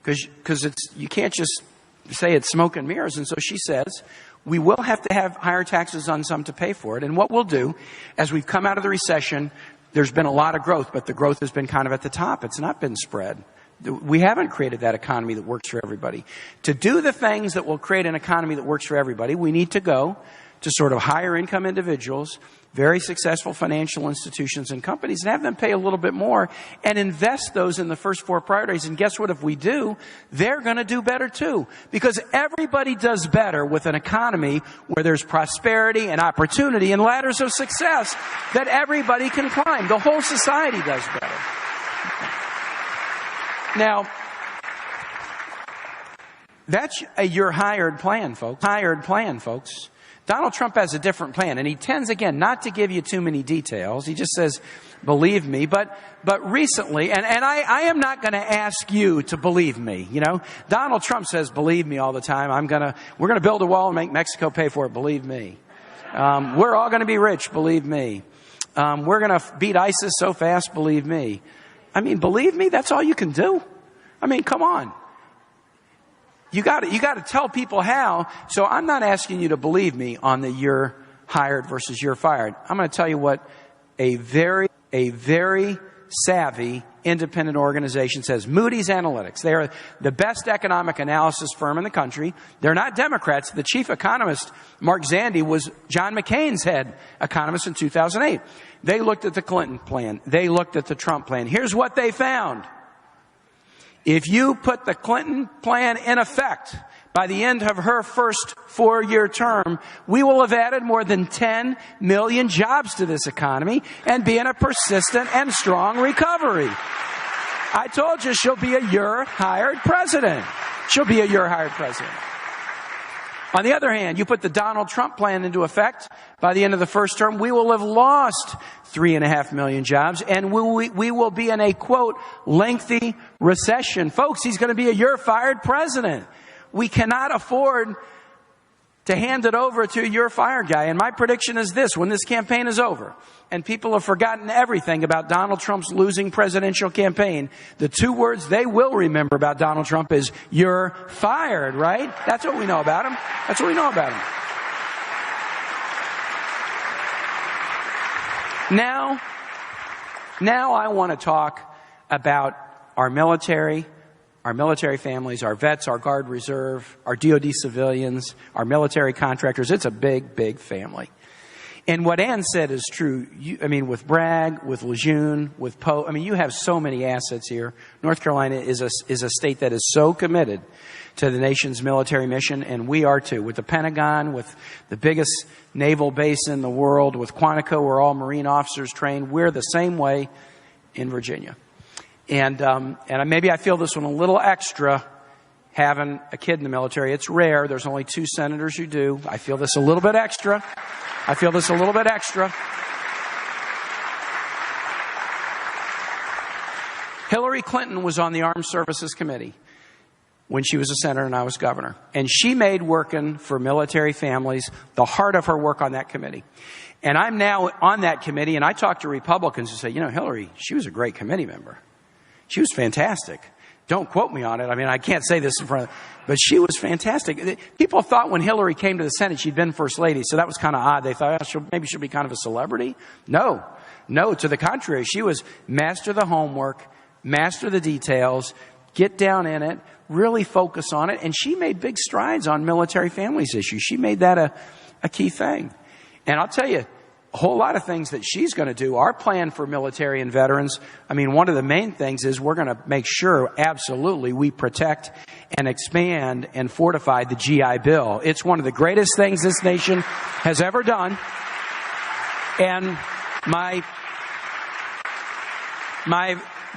Speaker 4: Because you can't just say it's smoke and mirrors. And so she says, we will have to have higher taxes on some to pay for it. And what we'll do, as we've come out of the recession, there's been a lot of growth, but the growth has been kind of at the top. It's not been spread. We haven't created that economy that works for everybody. To do the things that will create an economy that works for everybody, we need to go to sort of higher income individuals, very successful financial institutions and companies, and have them pay a little bit more and invest those in the first four priorities. And guess what? If we do, they're going to do better too. Because everybody does better with an economy where there's prosperity and opportunity and ladders of success that everybody can climb. The whole society does better. Now, that's your hired plan, folks. Hired plan, folks. Donald Trump has a different plan, and he tends, again, not to give you too many details. He just says, believe me. But recently, and I am not going to ask you to believe me, you know. Donald Trump says, believe me all the time. We're going to build a wall and make Mexico pay for it, believe me. We're all going to be rich, believe me. We're going to beat ISIS so fast, believe me. I mean, believe me, that's all you can do. I mean, come on. You got to tell people how. So I'm not asking you to believe me on the you're hired versus you're fired. I'm going to tell you what a very savvy independent organization says. Moody's Analytics. They are the best economic analysis firm in the country. They're not Democrats. The chief economist, Mark Zandi, was John McCain's head economist in 2008. They looked at the Clinton plan. They looked at the Trump plan. Here's what they found. If you put the Clinton plan in effect by the end of her first 4-year term, we will have added more than 10 million jobs to this economy and be in a persistent and strong recovery. I told you she'll be a you're hired president. She'll be a you're hired president. On the other hand, you put the Donald Trump plan into effect, by the end of the first term, we will have lost 3.5 million jobs, and we will be in a, quote, lengthy recession. Folks, he's going to be a you're fired president. We cannot afford to hand it over to a you're fired guy. And my prediction is this: when this campaign is over and people have forgotten everything about Donald Trump's losing presidential campaign, the two words they will remember about Donald Trump is you're fired, right? That's what we know about him. That's what we know about him. Now I want to talk about our military families, our vets, our Guard Reserve, our DOD civilians, our military contractors. It's a big, big family. And what Ann said is true. With Bragg, with Lejeune, with Poe, you have so many assets here. North Carolina is a state that is so committed to the nation's military mission, and we are too. With the Pentagon, with the biggest naval base in the world, with Quantico, where all Marine officers train, we're the same way in Virginia. And maybe I feel this one a little extra, having a kid in the military. It's rare. There's only 2 senators who do. I feel this a little bit extra. Hillary Clinton was on the Armed Services Committee when she was a senator and I was governor. And she made working for military families the heart of her work on that committee. And I'm now on that committee, and I talk to Republicans who say, Hillary, she was a great committee member. She was fantastic. Don't quote me on it. I mean, I can't say this in front of, but she was fantastic. People thought when Hillary came to the Senate, she'd been First Lady, so that was kind of odd. They thought, maybe she'll be kind of a celebrity. No, to the contrary. She was master the homework, master the details, get down in it, really focus on it, and she made big strides on military families issues. She made that a key thing. And I'll tell you, a whole lot of things that she's going to do. Our plan for military and veterans, I mean, one of the main things is we're going to make sure, absolutely, we protect and expand and fortify the GI Bill. It's one of the greatest things this nation has ever done. And my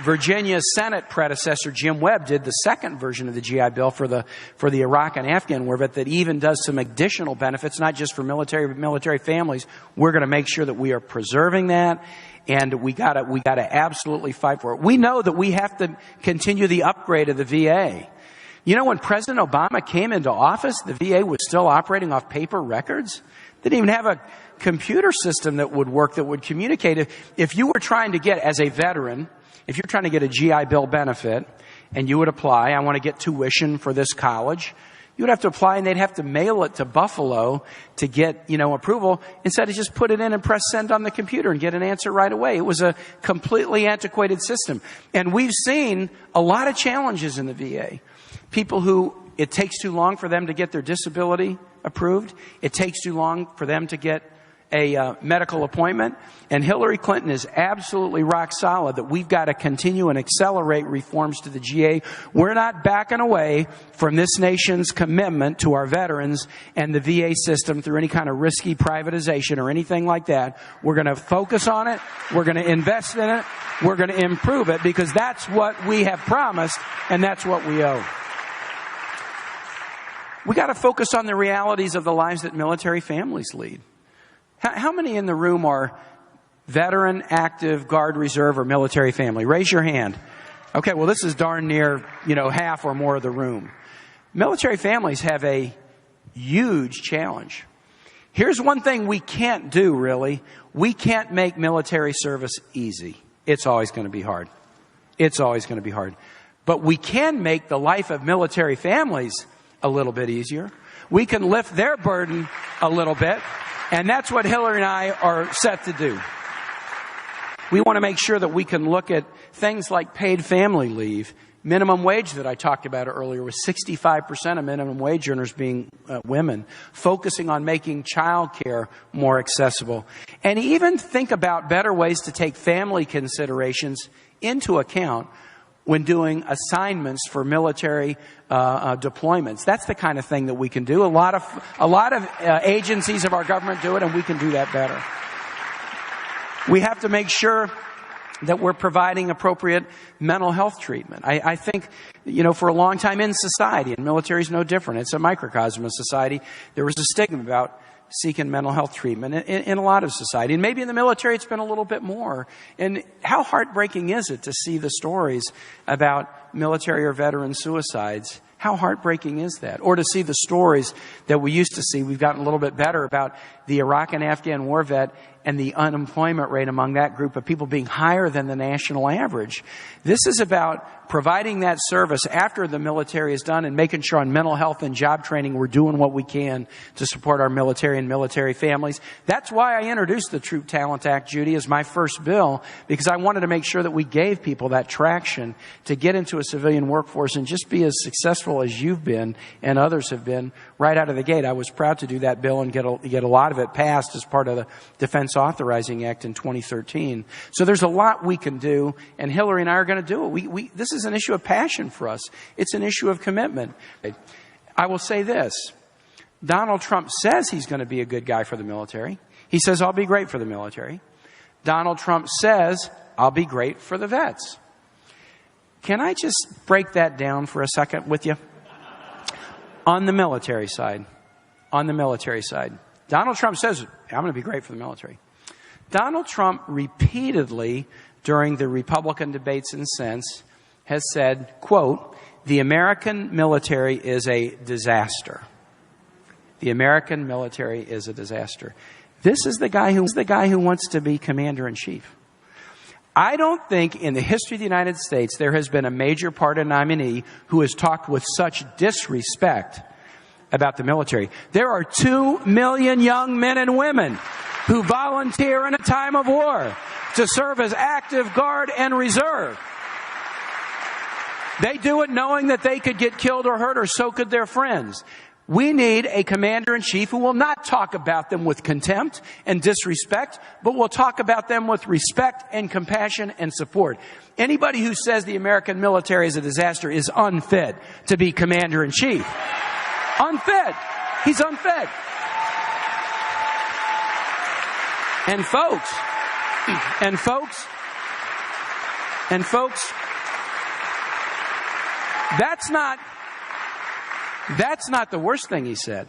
Speaker 4: Virginia Senate predecessor, Jim Webb, did the second version of the GI Bill for the Iraq and Afghan war vet that even does some additional benefits, not just for military, but military families. We're going to make sure that we are preserving that, and we gotta absolutely fight for it. We know that we have to continue the upgrade of the VA. You know, when President Obama came into office, the VA was still operating off paper records. They didn't even have a computer system that would work, that would communicate. If you were trying to get, as a veteran, if you're trying to get a GI Bill benefit and you would apply, I want to get tuition for this college, you would have to apply and they'd have to mail it to Buffalo to get, approval, instead of just put it in and press send on the computer and get an answer right away. It was a completely antiquated system. And we've seen a lot of challenges in the VA. People who, it takes too long for them to get their disability approved. It takes too long for them to get a medical appointment. And Hillary Clinton is absolutely rock solid that we've got to continue and accelerate reforms to the GA. We're not backing away from this nation's commitment to our veterans and the VA system through any kind of risky privatization or anything like that. We're going to focus on it. We're going to invest in it. We're going to improve it, because that's what we have promised and that's what we owe. We got to focus on the realities of the lives that military families lead. How many in the room are veteran, active, Guard, Reserve, or military family? Raise your hand. Okay, well, this is darn near, half or more of the room. Military families have a huge challenge. Here's one thing we can't do, really. We can't make military service easy. It's always going to be hard. It's always going to be hard. But we can make the life of military families a little bit easier. We can lift their burden a little bit. And that's what Hillary and I are set to do. We want to make sure that we can look at things like paid family leave, minimum wage that I talked about earlier, with 65% of minimum wage earners being women, focusing on making childcare more accessible, and even think about better ways to take family considerations into account when doing assignments for military deployments. That's the kind of thing that we can do. A lot of agencies of our government do it, and we can do that better. We have to make sure that we're providing appropriate mental health treatment. I think, for a long time in society, and military is no different, it's a microcosm of society, there was a stigma about seeking mental health treatment in a lot of society. And maybe in the military it's been a little bit more. And how heartbreaking is it to see the stories about military or veteran suicides? How heartbreaking is that? Or to see the stories that we used to see, we've gotten a little bit better, about the Iraq and Afghan war vet and the unemployment rate among that group of people being higher than the national average. This is about providing that service after the military is done and making sure on mental health and job training we're doing what we can to support our military and military families. That's why I introduced the Troop Talent Act, Judy, as my first bill, because I wanted to make sure that we gave people that traction to get into a civilian workforce and just be as successful as you've been and others have been right out of the gate. I was proud to do that bill and get a lot of it passed as part of the Defense Authorizing Act in 2013. So there's a lot we can do, and Hillary and I are going to do it. This is an issue of passion for us. It's an issue of commitment. I will say this. Donald Trump says he's going to be a good guy for the military. He says, I'll be great for the military. Donald Trump says, I'll be great for the vets. Can I just break that down for a second with you? On the military side, Donald Trump says, I'm going to be great for the military. Donald Trump repeatedly during the Republican debates and since has said, quote, the American military is a disaster. The American military is a disaster. This is the guy who wants to be commander in chief. I don't think in the history of the United States there has been a major party nominee who has talked with such disrespect about the military. There are 2 million young men and women who volunteer in a time of war to serve as active guard and reserve. They do it knowing that they could get killed or hurt, or so could their friends. We need a commander-in-chief who will not talk about them with contempt and disrespect, but will talk about them with respect and compassion and support. Anybody who says the American military is a disaster is unfit to be commander-in-chief. Unfit. He's unfit. And folks, that's not the worst thing he said.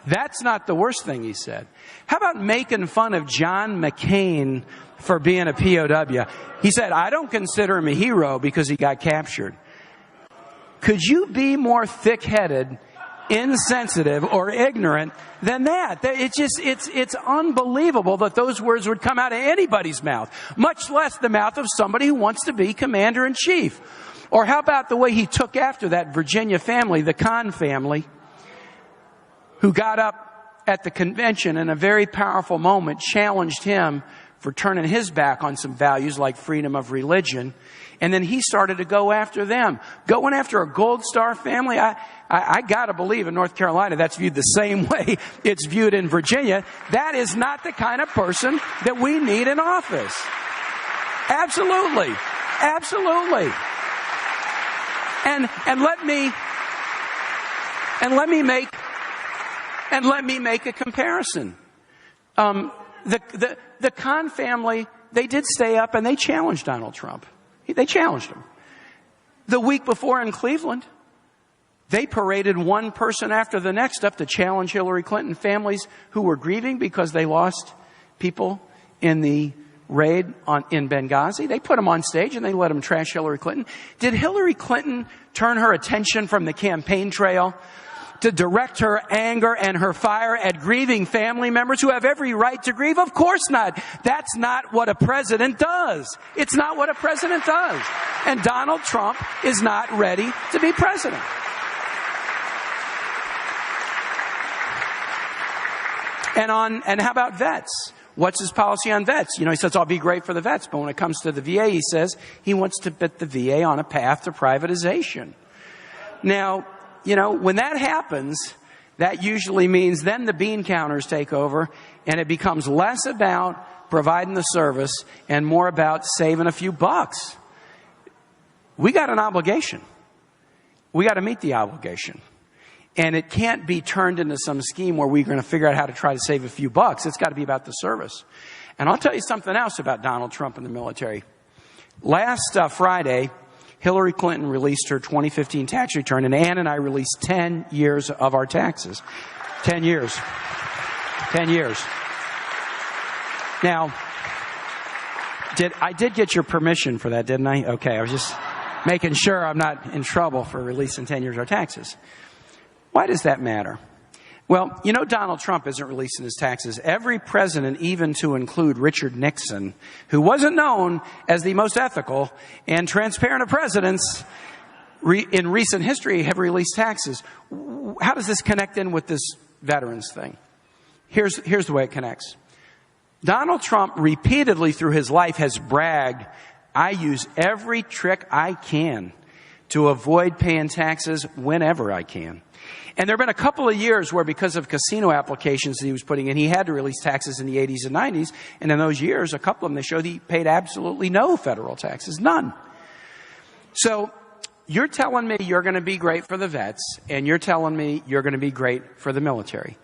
Speaker 4: That's not the worst thing he said. How about making fun of John McCain for being a POW? He said, I don't consider him a hero because he got captured. Could you be more thick-headed, insensitive, or ignorant than that? It's unbelievable that those words would come out of anybody's mouth, much less the mouth of somebody who wants to be commander-in-chief. Or how about the way he took after that Virginia family, the Kahn family, who got up at the convention in a very powerful moment, challenged him for turning his back on some values like freedom of religion. And then he started to go after them. Going after a Gold Star family, I gotta believe in North Carolina that's viewed the same way it's viewed in Virginia. That is not the kind of person that we need in office. Absolutely. Absolutely. And let me make a comparison. The Kahn family, they did stay up and they challenged Donald Trump. They challenged him. The week before in Cleveland, they paraded one person after the next up to challenge Hillary Clinton. Families who were grieving because they lost people in the raid in Benghazi. They put them on stage and they let them trash Hillary Clinton. Did Hillary Clinton turn her attention from the campaign trail to direct her anger and her fire at grieving family members who have every right to grieve? Of course not. That's not what a president does. It's not what a president does. And Donald Trump is not ready to be president. And how about vets? What's his policy on vets? You know, he says, I'll be great for the vets. But when it comes to the VA, he says he wants to put the VA on a path to privatization. Now, you know, when that happens, that usually means then the bean counters take over and it becomes less about providing the service and more about saving a few bucks. We got an obligation. We got to meet the obligation. And it can't be turned into some scheme where we're going to figure out how to try to save a few bucks. It's got to be about the service. And I'll tell you something else about Donald Trump and the military. Last Friday, Hillary Clinton released her 2015 tax return, and Ann and I released 10 years of our taxes. 10 years. 10 years. Now, I did get your permission for that, didn't I? Okay, I was just making sure I'm not in trouble for releasing 10 years of our taxes. Why does that matter? Well, you know, Donald Trump isn't releasing his taxes. Every president, even to include Richard Nixon, who wasn't known as the most ethical and transparent of presidents in recent history, have released taxes. How does this connect in with this veterans thing? Here's the way it connects. Donald Trump repeatedly through his life has bragged, I use every trick I can to avoid paying taxes whenever I can. And there have been a couple of years where because of casino applications that he was putting in, he had to release taxes in the 80s and 90s. And in those years, a couple of them, they showed he paid absolutely no federal taxes, none. So you're telling me you're going to be great for the vets, and you're telling me you're going to be great for the military.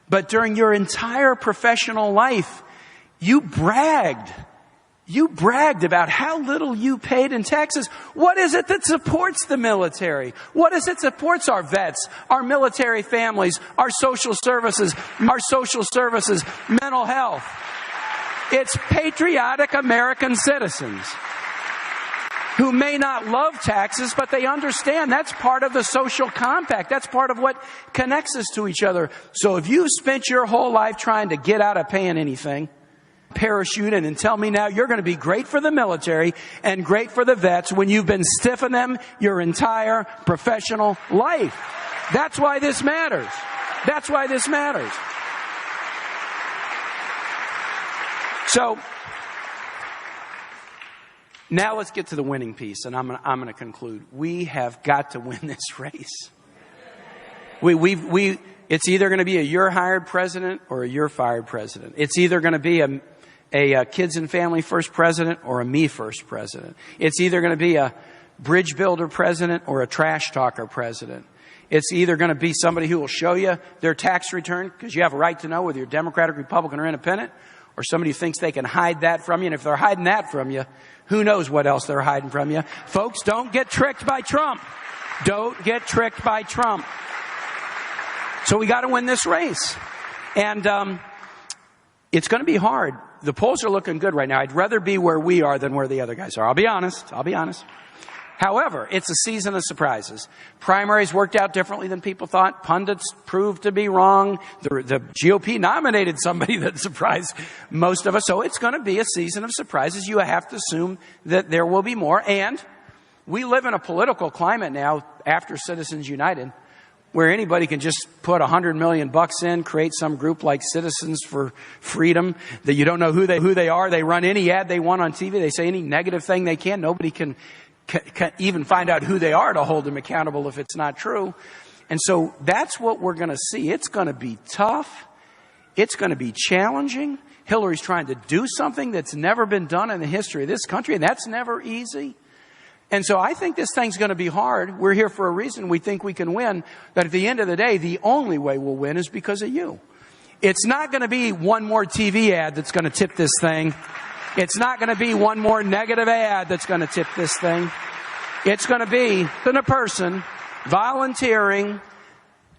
Speaker 4: But during your entire professional life, you bragged. You bragged about how little you paid in taxes. What is it that supports the military? What is it that supports our vets, our military families, our social services, mental health? It's patriotic American citizens who may not love taxes, but they understand that's part of the social compact. That's part of what connects us to each other. So if you spent your whole life trying to get out of paying anything, parachute in and tell me now you're going to be great for the military and great for the vets when you've been stiffing them your entire professional life. That's why this matters. That's why this matters. So now let's get to the winning piece, and I'm going to conclude. We have got to win this race. It's either going to be a you're hired president or a you're fired president. It's either going to be a kids and family first president or a me first president. It's either going to be a bridge builder president or a trash talker president. It's either going to be somebody who will show you their tax return, because you have a right to know whether you're Democratic, Republican, or Independent, or somebody who thinks they can hide that from you. And if they're hiding that from you, who knows what else they're hiding from you. Folks, don't get tricked by Trump. Don't get tricked by Trump. So we got to win this race. And it's going to be hard. The polls are looking good right now. I'd rather be where we are than where the other guys are. I'll be honest. However, it's a season of surprises. Primaries worked out differently than people thought. Pundits proved to be wrong. The GOP nominated somebody that surprised most of us. So it's going to be a season of surprises. You have to assume that there will be more. And we live in a political climate now after Citizens United where anybody can just put $100 million in, create some group like Citizens for Freedom that you don't know who they are. They run any ad they want on TV. They say any negative thing they can. Nobody can even find out who they are to hold them accountable if it's not true. And so that's what we're going to see. It's going to be tough. It's going to be challenging. Hillary's trying to do something that's never been done in the history of this country, and that's never easy. And so I think this thing's going to be hard. We're here for a reason. We think we can win. But at the end of the day, the only way we'll win is because of you. It's not going to be one more TV ad that's going to tip this thing. It's not going to be one more negative ad that's going to tip this thing. It's going to be a person volunteering,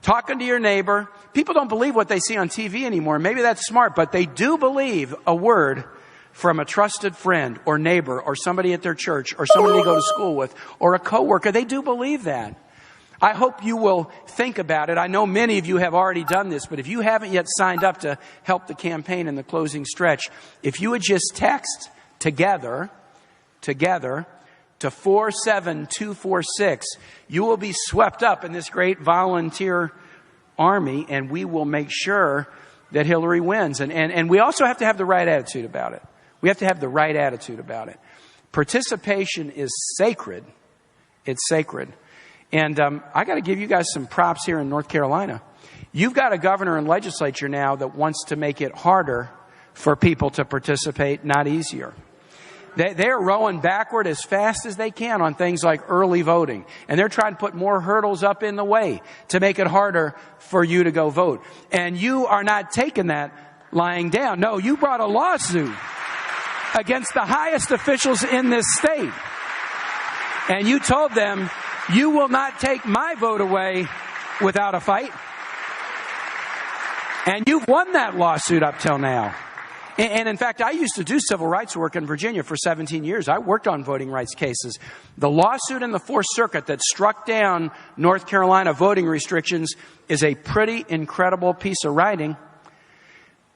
Speaker 4: talking to your neighbor. People don't believe what they see on TV anymore. Maybe that's smart, but they do believe a word from a trusted friend or neighbor or somebody at their church or somebody they go to school with or a coworker. They do believe that. I hope you will think about it. I know many of you have already done this, but if you haven't yet signed up to help the campaign in the closing stretch, if you would just text together to 47246, you will be swept up in this great volunteer army, and we will make sure that Hillary wins. And we also have to have the right attitude about it. We have to have the right attitude about it. Participation is sacred. It's sacred. And I got to give you guys some props here in North Carolina. You've got a governor and legislature now that wants to make it harder for people to participate, not easier. They're rowing backward as fast as they can on things like early voting. And they're trying to put more hurdles up in the way to make it harder for you to go vote. And you are not taking that lying down. No, you brought a lawsuit against the highest officials in this state. And you told them, you will not take my vote away without a fight. And you've won that lawsuit up till now. And in fact, I used to do civil rights work in Virginia for 17 years. I worked on voting rights cases. The lawsuit in the Fourth Circuit that struck down North Carolina voting restrictions is a pretty incredible piece of writing.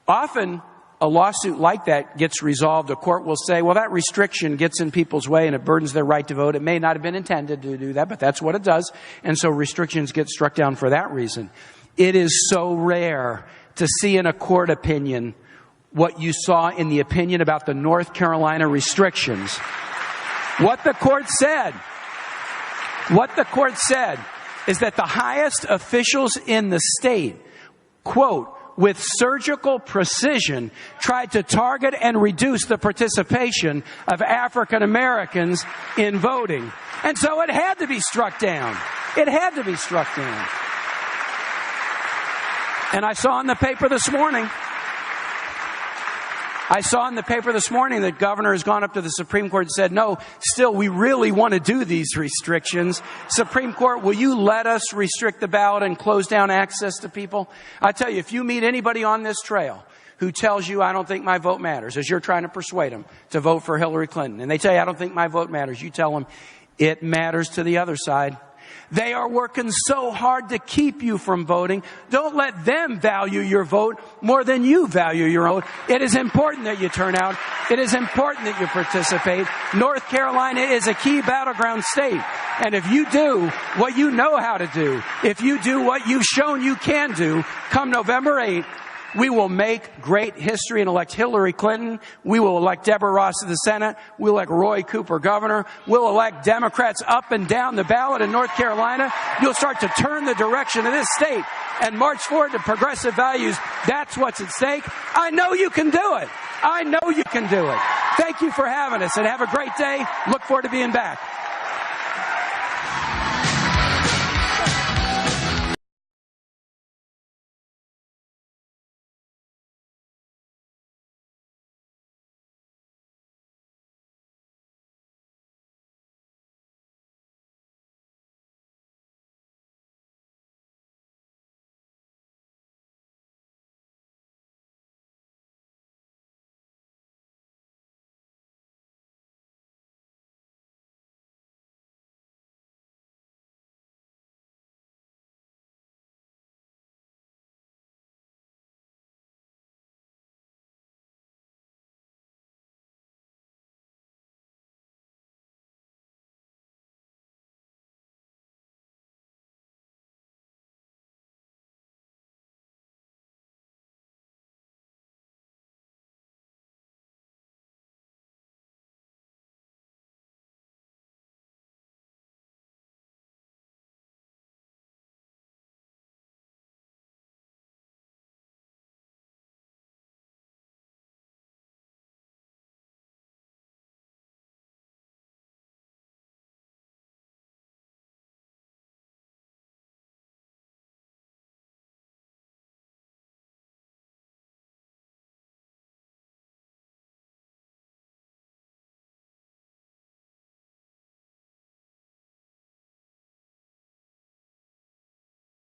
Speaker 4: Often, a lawsuit like that gets resolved. A court will say, well, that restriction gets in people's way and it burdens their right to vote. It may not have been intended to do that, but that's what it does. And so restrictions get struck down for that reason. It is so rare to see in a court opinion what you saw in the opinion about the North Carolina restrictions. What the court said is that the highest officials in the state, quote, with surgical precision, tried to target and reduce the participation of African Americans in voting. And so it had to be struck down. It had to be struck down. And I saw in the paper this morning that governor has gone up to the Supreme Court and said, no, still, we really want to do these restrictions. Supreme Court, will you let us restrict the ballot and close down access to people? I tell you, if you meet anybody on this trail who tells you, I don't think my vote matters, as you're trying to persuade them to vote for Hillary Clinton, and they tell you, I don't think my vote matters, you tell them, it matters to the other side. They are working so hard to keep you from voting. Don't let them value your vote more than you value your vote. It is important that you turn out. It is important that you participate. North Carolina is a key battleground state. And if you do what you know how to do, if you do what you've shown you can do, come November 8th, we will make great history and elect Hillary Clinton. We will elect Deborah Ross to the Senate. We'll elect Roy Cooper governor. We'll elect Democrats up and down the ballot in North Carolina. You'll start to turn the direction of this state and march forward to progressive values. That's what's at stake. I know you can do it. I know you can do it. Thank you for having us, and have a great day. Look forward to being back.